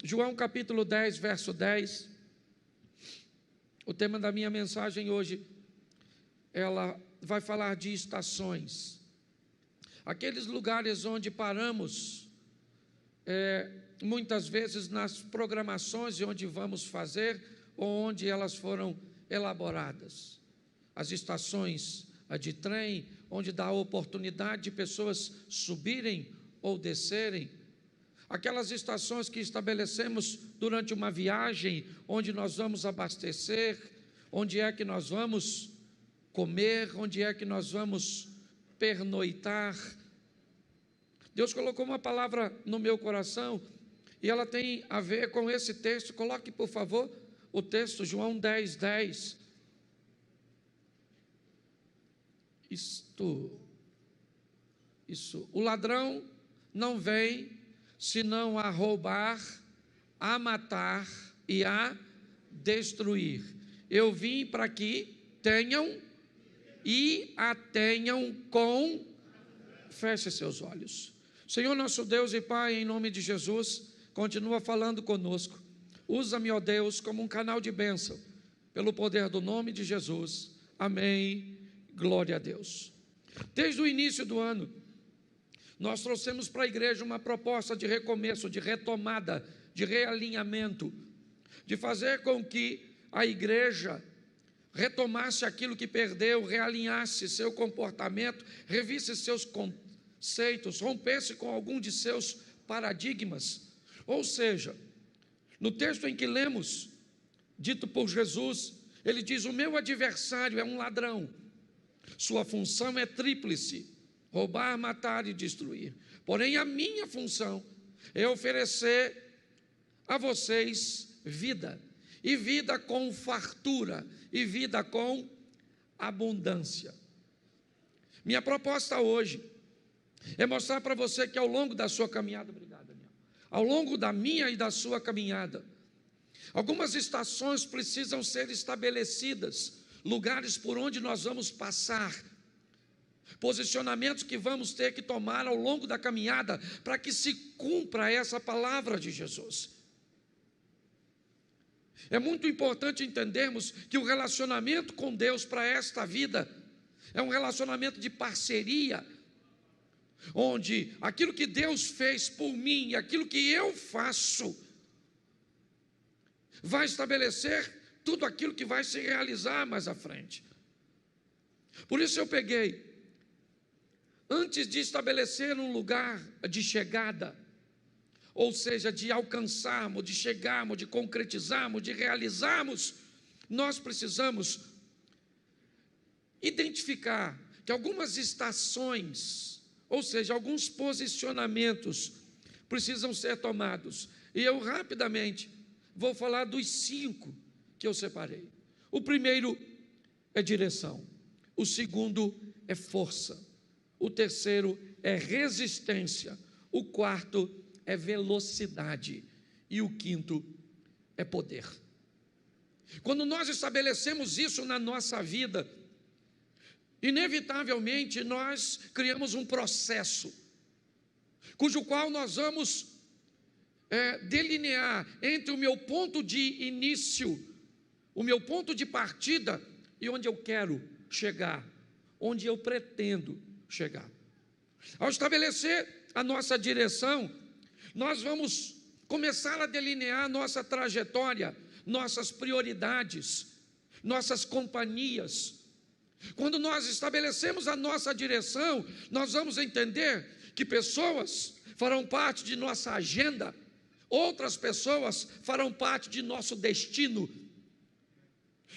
João capítulo 10, verso 10. O tema da minha mensagem hoje, ela vai falar de estações. Aqueles lugares onde paramos, muitas vezes nas programações de onde vamos fazer, ou onde elas foram elaboradas. As estações de trem, onde dá a oportunidade de pessoas subirem ou descerem. Aquelas estações que estabelecemos durante uma viagem, onde nós vamos abastecer, onde é que nós vamos comer, onde é que nós vamos pernoitar. Deus colocou uma palavra no meu coração, e ela tem a ver com esse texto. Coloque, por favor, o texto, João 10, 10. Isso. O ladrão não vem senão a roubar, a matar e a destruir. Eu vim para que tenham e a tenham com... Feche seus olhos. Senhor nosso Deus e Pai, em nome de Jesus, continua falando conosco. Usa-me, ó Deus, como um canal de bênção, pelo poder do nome de Jesus. Amém. Glória a Deus. Desde o início do ano, nós trouxemos para a igreja uma proposta de recomeço, de retomada, de realinhamento, de fazer com que a igreja retomasse aquilo que perdeu, realinhasse seu comportamento, revisse seus conceitos, rompesse com algum de seus paradigmas. Ou seja, no texto em que lemos, dito por Jesus, ele diz: o meu adversário é um ladrão, sua função é tríplice: roubar, matar e destruir. Porém, a minha função é oferecer a vocês vida, e vida com fartura, e vida com abundância. Minha proposta hoje é mostrar para você que ao longo da sua caminhada, obrigado, Daniel, ao longo da minha e da sua caminhada, algumas estações precisam ser estabelecidas, lugares por onde nós vamos passar, posicionamentos que vamos ter que tomar ao longo da caminhada, para que se cumpra essa palavra de Jesus. É muito importante entendermos que o relacionamento com Deus para esta vida é um relacionamento de parceria, onde aquilo que Deus fez por mim e aquilo que eu faço vai estabelecer tudo aquilo que vai se realizar mais à frente. Por isso eu peguei, antes de estabelecer um lugar de chegada, ou seja, de alcançarmos, de chegarmos, de concretizarmos, de realizarmos, nós precisamos identificar que algumas estações, ou seja, alguns posicionamentos precisam ser tomados. E eu rapidamente vou falar dos 5 que eu separei. O primeiro é direção, o segundo é força, o terceiro é resistência, o quarto é velocidade e o quinto é poder. Quando nós estabelecemos isso na nossa vida, inevitavelmente nós criamos um processo, cujo qual nós vamos delinear entre o meu ponto de início, o meu ponto de partida e onde eu quero chegar, onde eu pretendo chegar. Ao estabelecer a nossa direção, nós vamos começar a delinear nossa trajetória, nossas prioridades, nossas companhias. Quando nós estabelecemos a nossa direção, nós vamos entender que pessoas farão parte de nossa agenda, outras pessoas farão parte de nosso destino.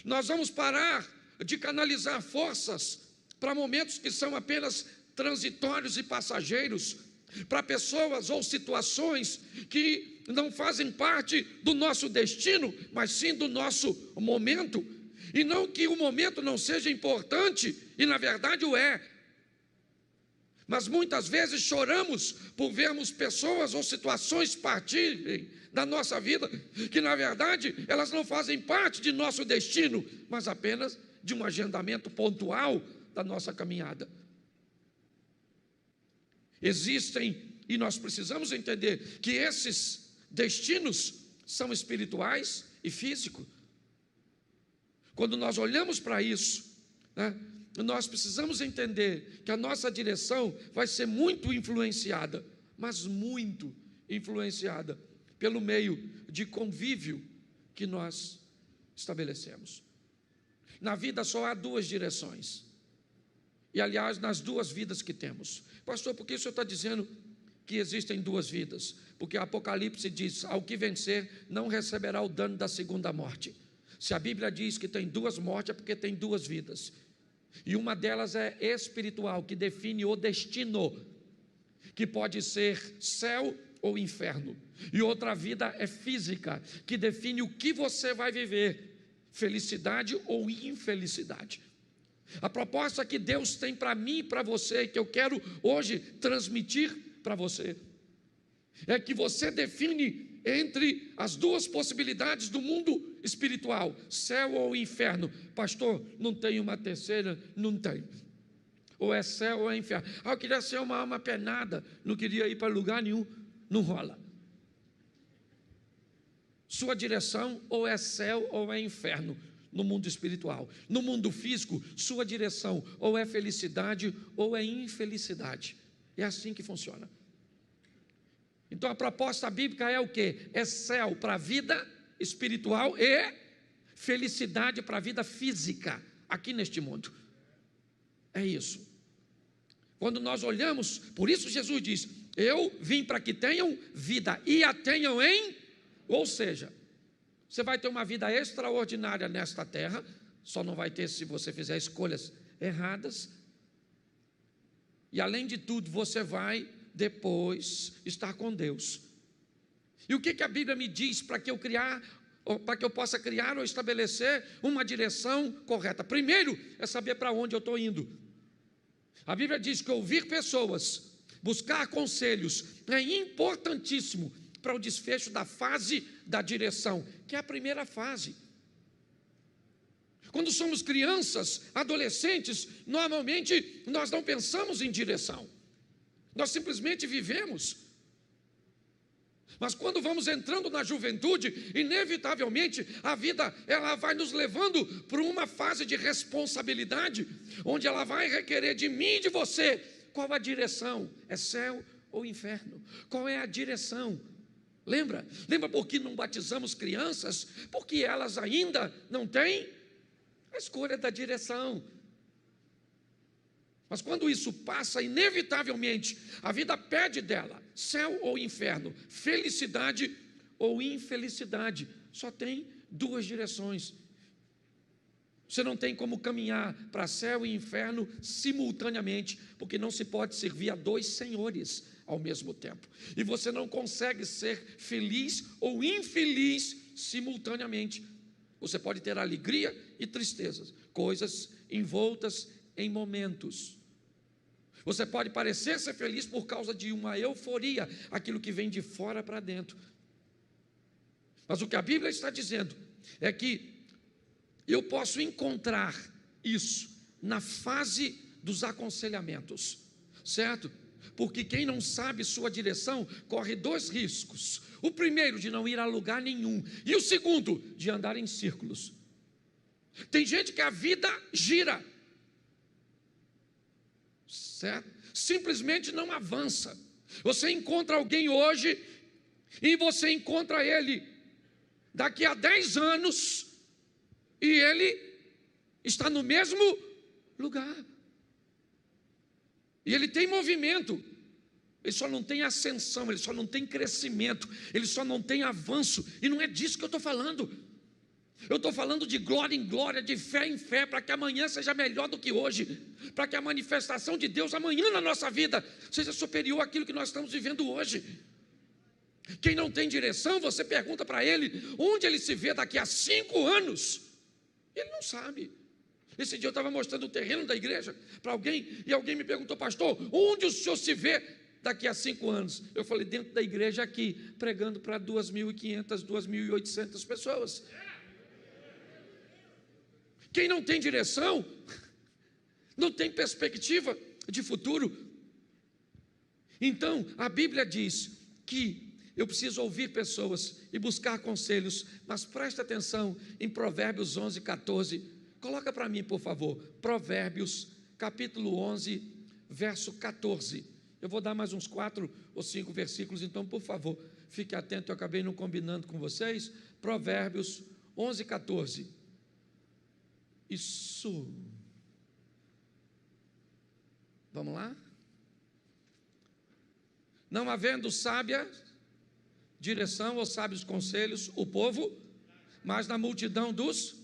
Nós vamos parar de canalizar forças para momentos que são apenas transitórios e passageiros, para pessoas ou situações que não fazem parte do nosso destino, mas sim do nosso momento. E não que o momento não seja importante, e na verdade o é, mas muitas vezes choramos por vermos pessoas ou situações partirem da nossa vida, que na verdade elas não fazem parte de nosso destino, mas apenas de um agendamento pontual da nossa caminhada. Existem, e nós precisamos entender que esses destinos são espirituais e físicos. Quando nós olhamos para isso, né, nós precisamos entender que a nossa direção vai ser muito influenciada, mas muito influenciada pelo meio de convívio que nós estabelecemos. Na vida só há duas direções. E, aliás, nas duas vidas que temos. Pastor, por que o senhor está dizendo que existem duas vidas? Porque Apocalipse diz: ao que vencer não receberá o dano da segunda morte. Se a Bíblia diz que tem duas mortes, é porque tem duas vidas. E uma delas é espiritual, que define o destino, que pode ser céu ou inferno. E outra vida é física, que define o que você vai viver, felicidade ou infelicidade. A proposta que Deus tem para mim e para você, que eu quero hoje transmitir para você, é que você define entre as duas possibilidades do mundo espiritual, céu ou inferno. Pastor, não tem uma terceira? Não tem. Ou é céu ou é inferno. Eu queria ser uma alma penada, não queria ir para lugar nenhum. Não rola. Sua direção ou é céu ou é inferno no mundo espiritual. No mundo físico, sua direção ou é felicidade ou é infelicidade. É assim que funciona. Então a proposta bíblica é o quê? É céu para a vida espiritual e felicidade para a vida física aqui neste mundo. É isso. Quando nós olhamos, por isso Jesus diz: eu vim para que tenham vida e a tenham em... Ou seja, você vai ter uma vida extraordinária nesta terra, só não vai ter se você fizer escolhas erradas. E além de tudo, você vai depois estar com Deus. E o que a Bíblia me diz para que eu possa criar ou estabelecer uma direção correta? Primeiro é saber para onde eu estou indo. A Bíblia diz que ouvir pessoas, buscar conselhos é importantíssimo para o desfecho da fase da direção, que é a primeira fase. Quando somos crianças, adolescentes, normalmente nós não pensamos em direção, nós simplesmente vivemos. Mas quando vamos entrando na juventude, inevitavelmente a vida ela vai nos levando para uma fase de responsabilidade, onde ela vai requerer de mim e de você qual a direção, é céu ou inferno? Qual é a direção? Lembra por que não batizamos crianças? Porque elas ainda não têm a escolha da direção. Mas quando isso passa, inevitavelmente, a vida pede dela, céu ou inferno, felicidade ou infelicidade. Só tem duas direções. Você não tem como caminhar para céu e inferno simultaneamente, porque não se pode servir a dois senhores ao mesmo tempo. E você não consegue ser feliz ou infeliz simultaneamente. Você pode ter alegria e tristezas, coisas envoltas em momentos. Você pode parecer ser feliz por causa de uma euforia, aquilo que vem de fora para dentro. Mas o que a Bíblia está dizendo é que eu posso encontrar isso na fase dos aconselhamentos, certo? Porque quem não sabe sua direção corre dois riscos. O primeiro, de não ir a lugar nenhum, e o segundo, de andar em círculos. Tem gente que a vida gira, certo? Simplesmente não avança. Você encontra alguém hoje e você encontra ele daqui a 10 anos e ele está no mesmo lugar. E ele tem movimento, ele só não tem ascensão, ele só não tem crescimento, ele só não tem avanço. E não é disso que eu estou falando. Eu estou falando de glória em glória, de fé em fé, para que amanhã seja melhor do que hoje, para que a manifestação de Deus amanhã na nossa vida seja superior àquilo que nós estamos vivendo hoje. Quem não tem direção, você pergunta para ele onde ele se vê daqui a 5 anos, ele não sabe. Esse dia eu estava mostrando o terreno da igreja para alguém, e alguém me perguntou: pastor, onde o senhor se vê daqui a 5 anos? Eu falei: dentro da igreja aqui, pregando para 2.500, 2.800 pessoas. Quem não tem direção, não tem perspectiva de futuro. Então, a Bíblia diz que eu preciso ouvir pessoas e buscar conselhos, mas presta atenção em Provérbios 11, 14. Coloca para mim, por favor, Provérbios, capítulo 11, verso 14. Eu vou dar mais uns 4 ou 5 versículos, então, por favor, fique atento, eu acabei não combinando com vocês. Provérbios 11, 14. Isso. Vamos lá? Não havendo sábia direção ou sábios conselhos, o povo, mas na multidão dos...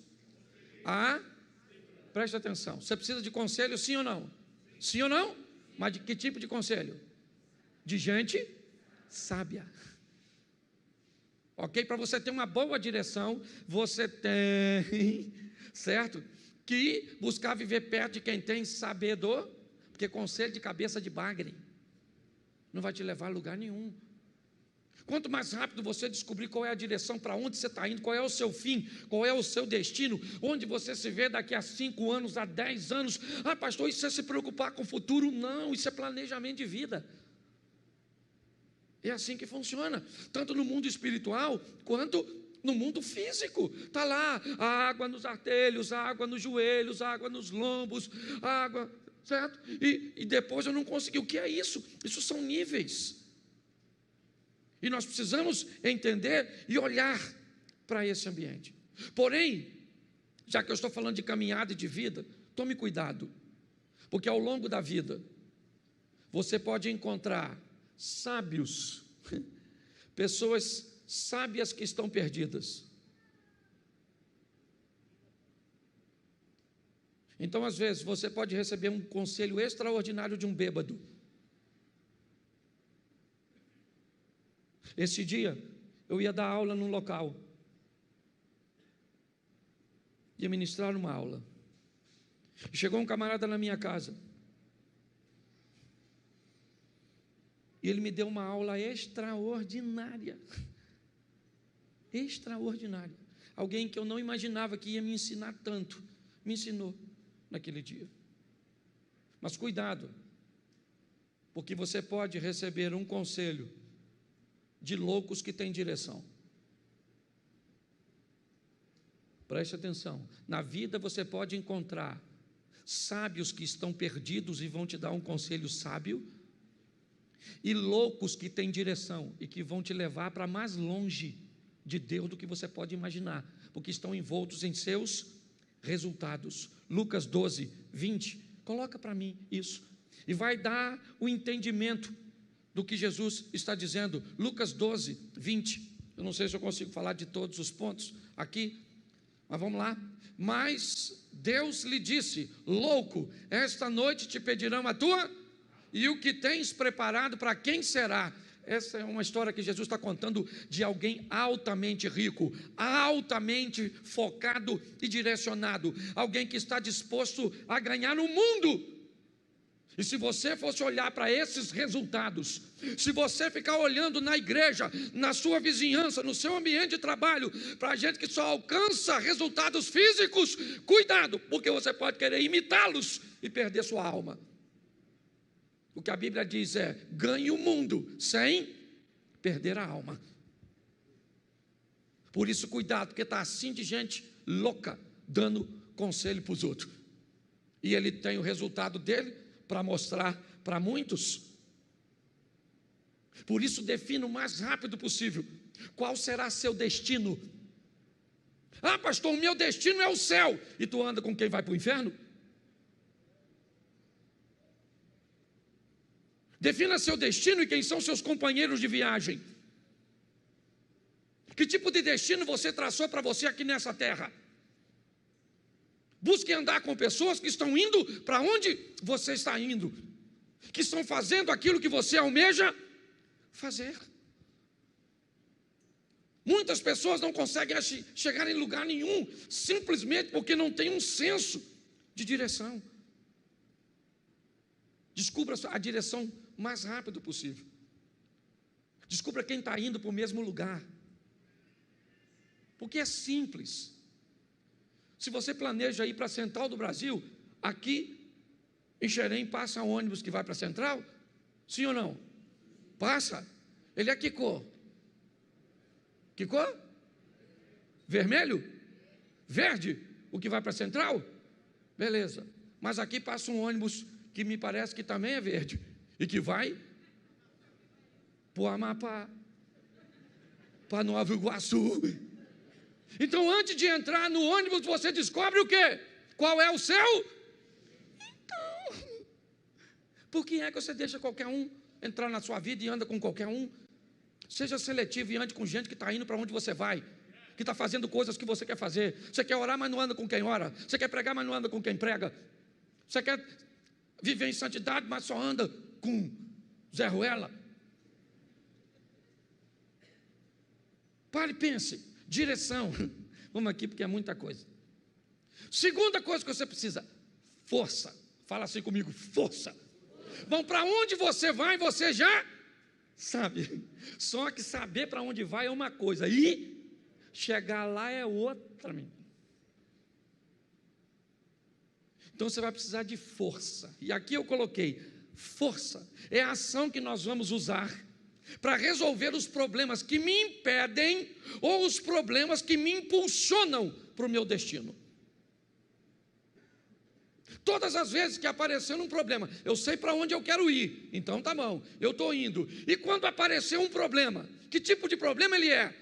Preste atenção, você precisa de conselho, sim ou não? Sim ou não? Mas de que tipo de conselho? De gente sábia. Ok? Para você ter uma boa direção, você tem, certo? Que buscar viver perto de quem tem sabedor, porque conselho de cabeça de bagre não vai te levar a lugar nenhum. Quanto mais rápido você descobrir qual é a direção, para onde você está indo, qual é o seu fim, qual é o seu destino, onde você se vê daqui a 5 anos, a 10 anos. Pastor, isso é se preocupar com o futuro? Não, isso é planejamento de vida. É assim que funciona, tanto no mundo espiritual, quanto no mundo físico. Está lá, a água nos artelhos, a água nos joelhos, a água nos lombos, a água, certo? E depois eu não consegui. O que é isso? Isso são níveis. E nós precisamos entender e olhar para esse ambiente. Porém, já que eu estou falando de caminhada e de vida, tome cuidado, porque ao longo da vida, você pode encontrar sábios, pessoas sábias que estão perdidas. Então, às vezes, você pode receber um conselho extraordinário de um bêbado. Esse dia, eu ia dar aula num local, ia ministrar uma aula, chegou um camarada na minha casa, e ele me deu uma aula extraordinária, alguém que eu não imaginava que ia me ensinar tanto, me ensinou naquele dia. Mas cuidado, porque você pode receber um conselho de loucos que têm direção. Preste atenção, na vida você pode encontrar sábios que estão perdidos e vão te dar um conselho sábio, e loucos que têm direção e que vão te levar para mais longe de Deus do que você pode imaginar, porque estão envoltos em seus resultados. Lucas 12, 20, coloca para mim isso, e vai dar o entendimento do que Jesus está dizendo. Lucas 12, 20, eu não sei se eu consigo falar de todos os pontos aqui, mas vamos lá. Mas Deus lhe disse: louco, esta noite te pedirão a tua, e o que tens preparado para quem será? Essa é uma história que Jesus está contando de alguém altamente rico, altamente focado e direcionado, alguém que está disposto a ganhar o mundo. E se você fosse olhar para esses resultados, se você ficar olhando na igreja, na sua vizinhança, no seu ambiente de trabalho, para gente que só alcança resultados físicos, cuidado, porque você pode querer imitá-los e perder sua alma. O que a Bíblia diz é: ganhe o mundo sem perder a alma. Por isso, cuidado, porque está assim de gente louca, dando conselho para os outros. E ele tem o resultado dele para mostrar para muitos. Por isso, defina o mais rápido possível qual será seu destino. Pastor, o meu destino é o céu, e tu anda com quem vai para o inferno? Defina seu destino e quem são seus companheiros de viagem. Que tipo de destino você traçou para você aqui nessa terra? Busque andar com pessoas que estão indo para onde você está indo, que estão fazendo aquilo que você almeja fazer. Muitas pessoas não conseguem chegar em lugar nenhum, simplesmente porque não tem um senso de direção. Descubra a direção o mais rápido possível. Descubra quem está indo para o mesmo lugar, porque é simples. Se você planeja ir para a Central do Brasil, aqui em Xerém passa um ônibus que vai para a Central? Sim ou não? Passa. Ele é que cor? Que cor? Vermelho? Verde? O que vai para a Central? Beleza. Mas aqui passa um ônibus que me parece que também é verde e que vai para o Amapá, para Nova Iguaçu. Então, antes de entrar no ônibus, você descobre o quê? Qual é o seu? Então, por que é que você deixa qualquer um entrar na sua vida e anda com qualquer um? Seja seletivo e ande com gente que está indo para onde você vai, que está fazendo coisas que você quer fazer. Você quer orar, mas não anda com quem ora. Você quer pregar, mas não anda com quem prega. Você quer viver em santidade, mas só anda com Zé Ruela. Pare e pense. Direção. Vamos aqui porque é muita coisa. Segunda coisa que você precisa: força. Fala assim comigo: força. Bom, para onde você vai, você já sabe. Só que saber para onde vai é uma coisa, e chegar lá é outra. Então você vai precisar de força. E aqui eu coloquei: força é a ação que nós vamos usar para resolver os problemas que me impedem ou os problemas que me impulsionam para o meu destino. Todas as vezes que aparecer um problema, eu sei para onde eu quero ir, então tá bom, eu estou indo. E quando aparecer um problema, que tipo de problema ele é?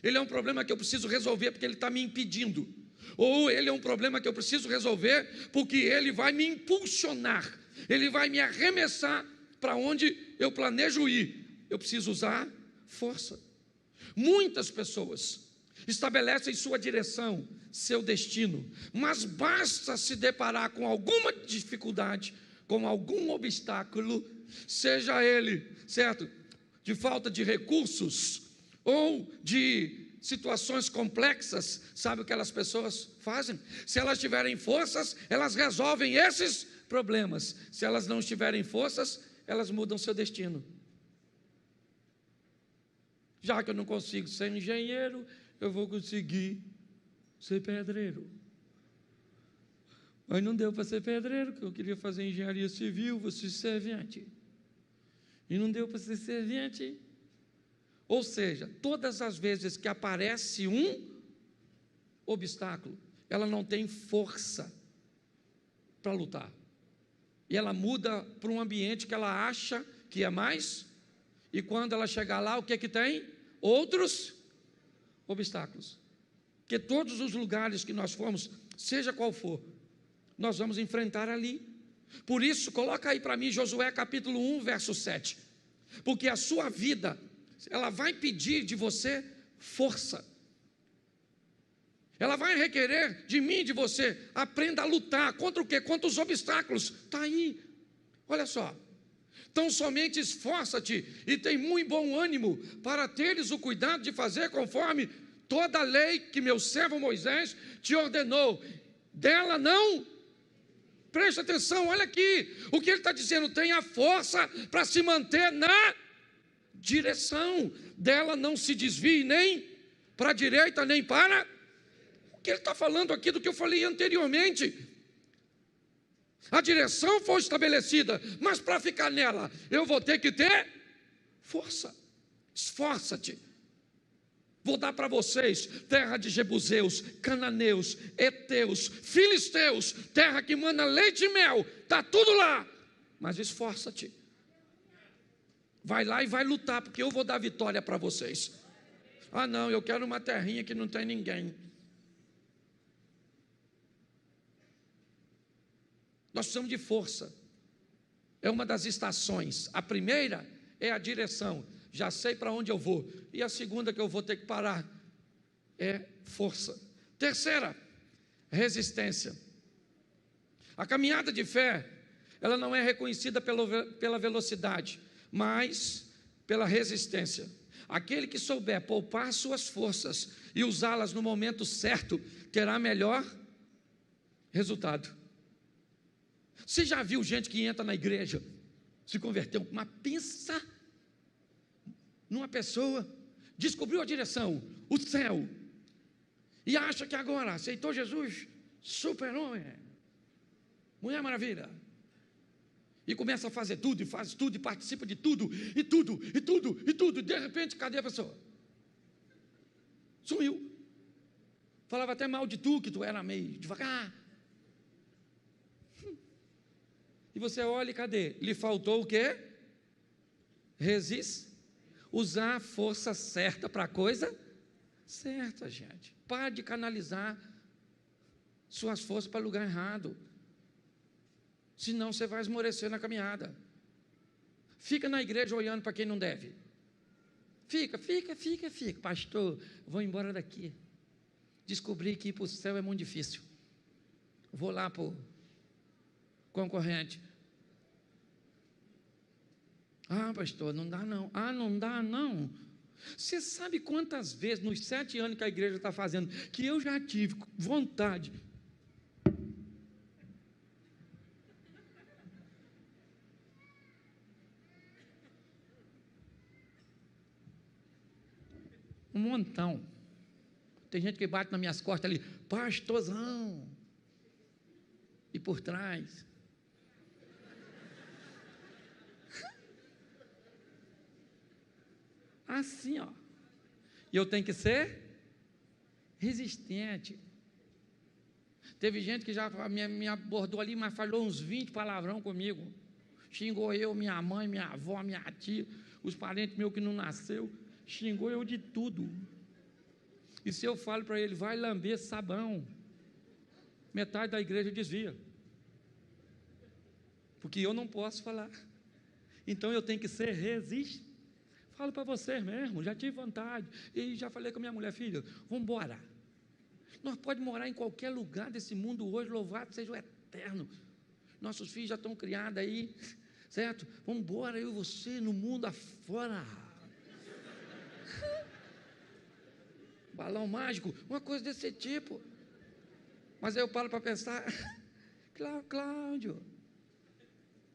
Ele é um problema que eu preciso resolver porque ele está me impedindo, ou ele é um problema que eu preciso resolver porque ele vai me impulsionar, ele vai me arremessar para onde eu planejo ir. Eu preciso usar força. Muitas pessoas estabelecem sua direção, seu destino, mas basta se deparar com alguma dificuldade, com algum obstáculo, seja ele, certo, de falta de recursos ou de situações complexas. Sabe o que aquelas pessoas fazem? Se elas tiverem forças, elas resolvem esses problemas. Se elas não tiverem forças, elas mudam seu destino. Já que eu não consigo ser engenheiro, eu vou conseguir ser pedreiro. Mas não deu para ser pedreiro, porque eu queria fazer engenharia civil, vou ser servente. E não deu para ser servente. Ou seja, todas as vezes que aparece um obstáculo, ela não tem força para lutar. E ela muda para um ambiente que ela acha que é mais. E quando ela chegar lá, o que é que tem? Outros obstáculos. Porque todos os lugares que nós formos, seja qual for, nós vamos enfrentar ali. Por isso, coloca aí para mim Josué capítulo 1, verso 7. Porque a sua vida, ela vai pedir de você força. Ela vai requerer de mim e de você: aprenda a lutar. Contra o quê? Contra os obstáculos. Está aí. Olha só. Então somente esforça-te e tem muito bom ânimo para teres o cuidado de fazer conforme toda a lei que meu servo Moisés te ordenou. Dela não. Preste atenção, olha aqui. O que ele está dizendo: tenha força para se manter na direção. Dela não se desvie nem para a direita nem para. O que ele está falando aqui do que eu falei anteriormente. A direção foi estabelecida, mas para ficar nela, eu vou ter que ter força. Esforça-te. Vou dar para vocês terra de jebuseus, cananeus, heteus, filisteus, terra que mana leite e mel, está tudo lá. Mas esforça-te. Vai lá e vai lutar, porque eu vou dar vitória para vocês. Ah não, eu quero uma terrinha que não tem ninguém. Nós precisamos de força. É uma das estações. A primeira é a direção. Já sei para onde eu vou. E a segunda que eu vou ter que parar é força. Terceira, resistência. A caminhada de fé, ela não é reconhecida pela velocidade, mas pela resistência. Aquele que souber poupar suas forças e usá-las no momento certo, terá melhor resultado. Você já viu gente que entra na igreja, se converteu, mas pensa numa pessoa, descobriu a direção, o céu, e acha que agora aceitou Jesus, super-homem, Mulher Maravilha, e começa a fazer tudo, e faz tudo, e participa de tudo, e de repente, cadê a pessoa? Sumiu. Falava até mal de tu, que tu era meio devagar. E você olha e cadê? Lhe faltou o quê? Usar a força certa para a coisa certa, gente. Pare de canalizar suas forças para lugar errado. Senão você vai esmorecer na caminhada. Fica na igreja olhando para quem não deve. Fica. Pastor, vou embora daqui. Descobri que ir para o céu é muito difícil. Vou lá para o concorrente. Ah, pastor, não dá não. Ah, não dá não. Você sabe quantas vezes, nos 7 anos que a igreja está fazendo, que eu já tive vontade. Um montão. Tem gente que bate nas minhas costas ali, pastorzão. E por trás. Assim, ó. E eu tenho que ser resistente. Teve gente que já me abordou ali, mas falou uns 20 palavrão comigo. Xingou eu, minha mãe, minha avó, minha tia, os parentes meus que não nasceu. Xingou eu de tudo. E se eu falo para ele, vai lamber sabão, metade da igreja desvia. Porque eu não posso falar. Então eu tenho que ser resistente. Falo para você mesmo, já tive vontade. E já falei com a minha mulher, filha, vamos embora. Nós podemos morar em qualquer lugar desse mundo hoje, louvado seja o eterno. Nossos filhos já estão criados aí, certo? Vamos embora, eu e você, no mundo afora. Balão mágico, uma coisa desse tipo. Mas aí eu paro para pensar, Cláudio,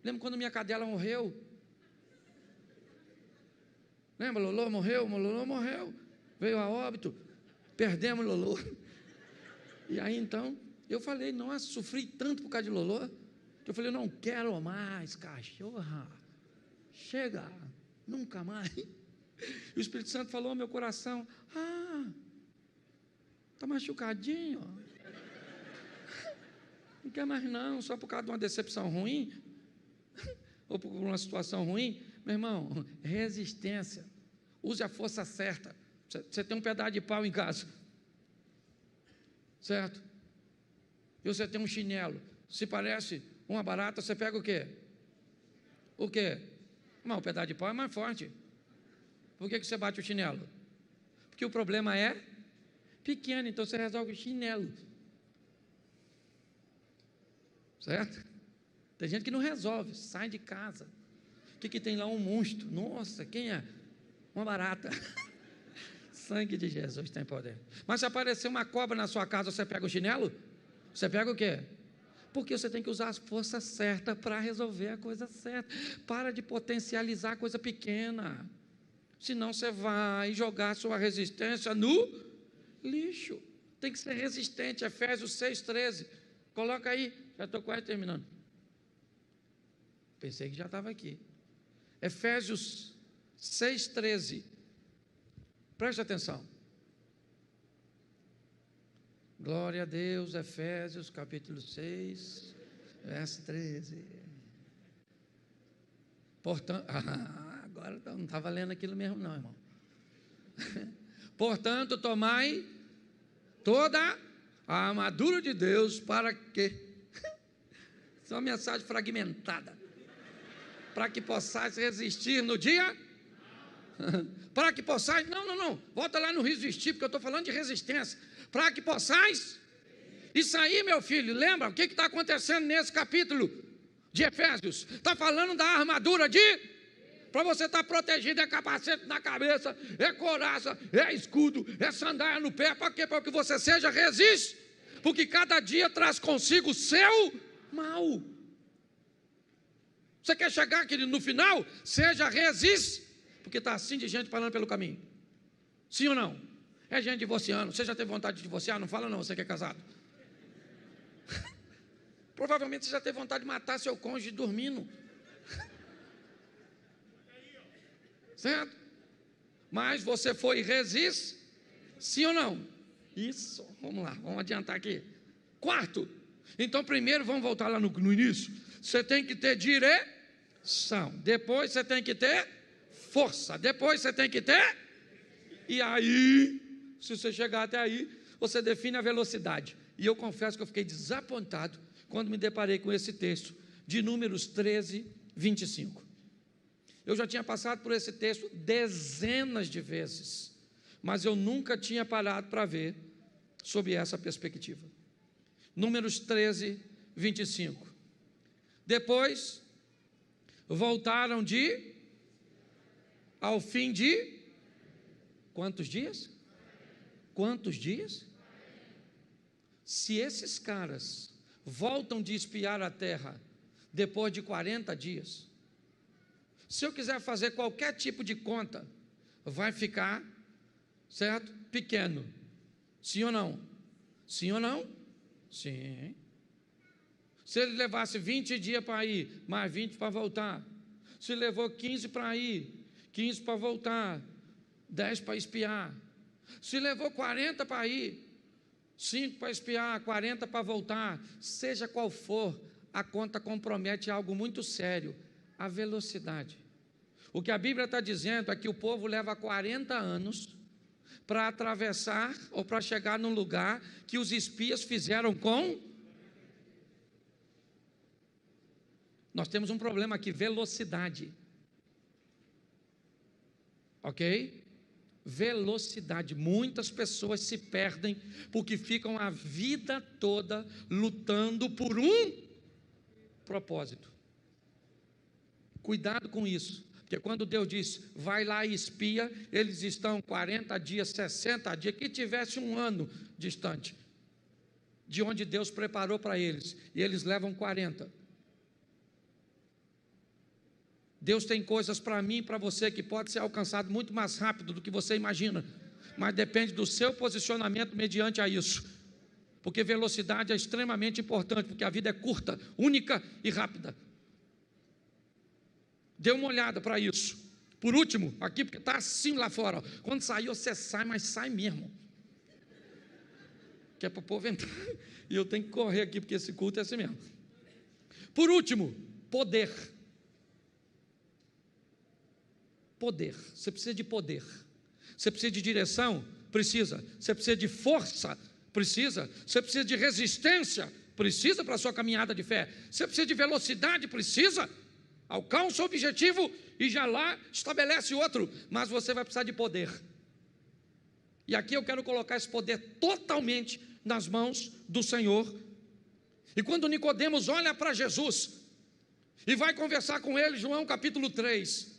lembra quando minha cadela morreu? Lembra, Lolô morreu? Lolô morreu, veio a óbito, perdemos Lolô. E aí então, eu falei, nossa, sofri tanto por causa de Lolô, que eu falei, não quero mais, cachorra, chega, nunca mais. E o Espírito Santo falou ao meu coração, está machucadinho, não quer mais não, só por causa de uma decepção ruim, ou por uma situação ruim. Meu irmão, resistência, use a força certa. Você tem um pedaço de pau em casa, certo? E você tem um chinelo, se parece uma barata, você pega o quê? O quê? Mas o pedaço de pau é mais forte. Por que você bate o chinelo? Porque o problema é pequeno, então você resolve o chinelo, certo? Tem gente que não resolve, sai de casa. O que tem lá? Um monstro. Nossa, quem é? Uma barata. Sangue de Jesus tem poder. Mas se aparecer uma cobra na sua casa, você pega o chinelo? Você pega o quê? Porque você tem que usar as forças certas para resolver a coisa certa. Para de potencializar a coisa pequena. Senão você vai jogar a sua resistência no lixo. Tem que ser resistente. Efésios 6,13. Coloca aí. Já estou quase terminando. Pensei que já estava aqui. Efésios 6,13. Preste atenção. Glória a Deus, Efésios capítulo 6, verso 13. Portanto, agora não está valendo aquilo mesmo não, irmão. Portanto, tomai toda a armadura de Deus para que... Isso é uma mensagem fragmentada. Para que possais resistir no dia... Para que possais... Não. Volta lá no resistir, porque eu estou falando de resistência. Para que possais... Isso aí, meu filho, lembra? O que está acontecendo nesse capítulo de Efésios? Está falando da armadura de... Para você estar protegido, é capacete na cabeça, é couraça, é escudo, é sandália no pé. Para quê? Para que você seja resiste. Porque cada dia traz consigo o seu mal. Você quer chegar, querido, no final? Seja resiste. Porque está assim de gente falando pelo caminho. Sim ou não? É gente divorciando. Você já teve vontade de divorciar? Não fala não, você que é casado. Provavelmente você já teve vontade de matar seu cônjuge dormindo. Certo? Mas você foi resistente. Sim ou não? Isso, vamos lá, vamos adiantar aqui. Quarto, então primeiro vamos voltar lá no início. Você tem que ter direção, depois você tem que ter força, depois você tem que ter... E aí, se você chegar até aí, você define a velocidade. E eu confesso que eu fiquei desapontado quando me deparei com esse texto de Números 13, 25. Eu já tinha passado por esse texto dezenas de vezes, mas eu nunca tinha parado para ver sob essa perspectiva. Números 13, 25. Depois, voltaram ao fim de quantos dias? Quantos dias? Se esses caras voltam de espiar a terra depois de 40 dias, se eu quiser fazer qualquer tipo de conta, vai ficar, certo? Pequeno. Sim ou não? Sim ou não? Sim. Se ele levasse 20 dias para ir, mais 20 para voltar. Se levou 15 para ir, 15 para voltar, 10 para espiar. Se levou 40 para ir, 5 para espiar, 40 para voltar, seja qual for, a conta compromete algo muito sério, a velocidade. O que a Bíblia está dizendo é que o povo leva 40 anos para atravessar ou para chegar num lugar que os espias fizeram com... Nós temos um problema aqui, velocidade. Ok? Velocidade. Muitas pessoas se perdem porque ficam a vida toda lutando por um propósito. Cuidado com isso, porque quando Deus diz, vai lá e espia, eles estão 40 dias, 60 dias, que tivesse um ano distante de onde Deus preparou para eles, e eles levam 40. Deus tem coisas para mim e para você que pode ser alcançado muito mais rápido do que você imagina, mas depende do seu posicionamento mediante a isso, porque velocidade é extremamente importante, porque a vida é curta, única e rápida. Dê uma olhada para isso. Por último, aqui, porque está assim lá fora, ó. Quando sair você sai, mas sai mesmo, que é para o povo entrar, e eu tenho que correr aqui, porque esse culto é assim mesmo. Por último, poder. Poder, você precisa de poder, você precisa de direção, precisa, você precisa de força, precisa, você precisa de resistência, precisa para a sua caminhada de fé, você precisa de velocidade, precisa, alcança o objetivo e já lá estabelece outro, mas você vai precisar de poder, e aqui eu quero colocar esse poder totalmente nas mãos do Senhor. E quando Nicodemos olha para Jesus e vai conversar com ele, João capítulo 3,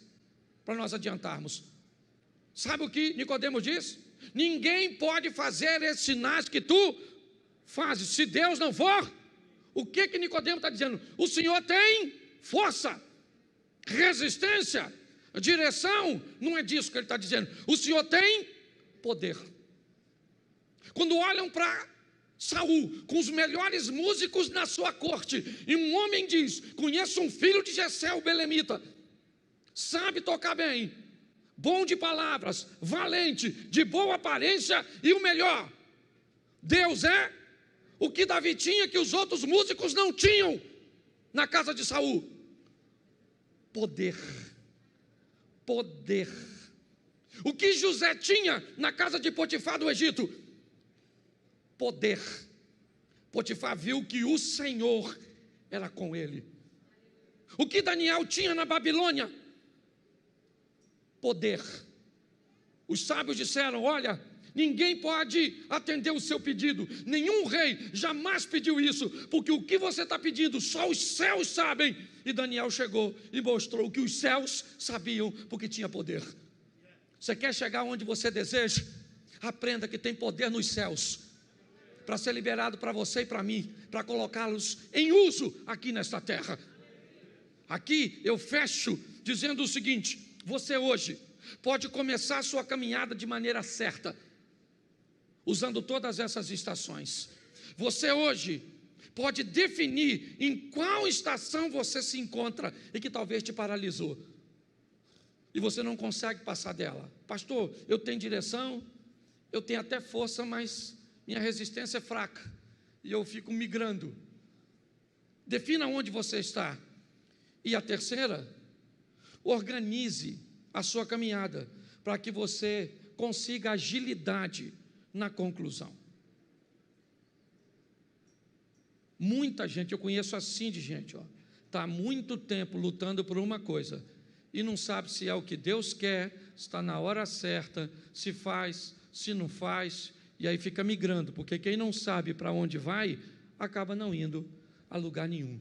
para nós adiantarmos, sabe o que Nicodemos diz? Ninguém pode fazer esses sinais que tu fazes, se Deus não for. O que Nicodemos está dizendo? O Senhor tem força, resistência, direção, não é disso que ele está dizendo, o Senhor tem poder. Quando olham para Saul, com os melhores músicos na sua corte, e um homem diz, conheço um filho de Jessé, o belemita, sabe tocar bem, bom de palavras, valente, de boa aparência e o melhor, Deus é o que Davi tinha que os outros músicos não tinham na casa de Saul. Poder, poder. O que José tinha na casa de Potifar do Egito? Poder. Potifar viu que o Senhor era com ele. O que Daniel tinha na Babilônia? Poder. Os sábios disseram, olha, ninguém pode atender o seu pedido, nenhum rei jamais pediu isso, porque o que você está pedindo, só os céus sabem. E Daniel chegou e mostrou que os céus sabiam, porque tinha poder. Você quer chegar onde você deseja? Aprenda que tem poder nos céus, para ser liberado para você e para mim, para colocá-los em uso aqui nesta terra. Aqui eu fecho dizendo o seguinte, você hoje pode começar a sua caminhada de maneira certa, usando todas essas estações. Você hoje pode definir em qual estação você se encontra e que talvez te paralisou, e você não consegue passar dela. Pastor, eu tenho direção, Eu tenho até força, mas minha resistência é fraca, e eu fico migrando. Defina onde você está. E a terceira, organize a sua caminhada, para que você consiga agilidade na conclusão. Muita gente, eu conheço assim de gente, está há muito tempo lutando por uma coisa, e não sabe se é o que Deus quer, se está na hora certa, se faz, se não faz, e aí fica migrando, porque quem não sabe para onde vai, acaba não indo a lugar nenhum.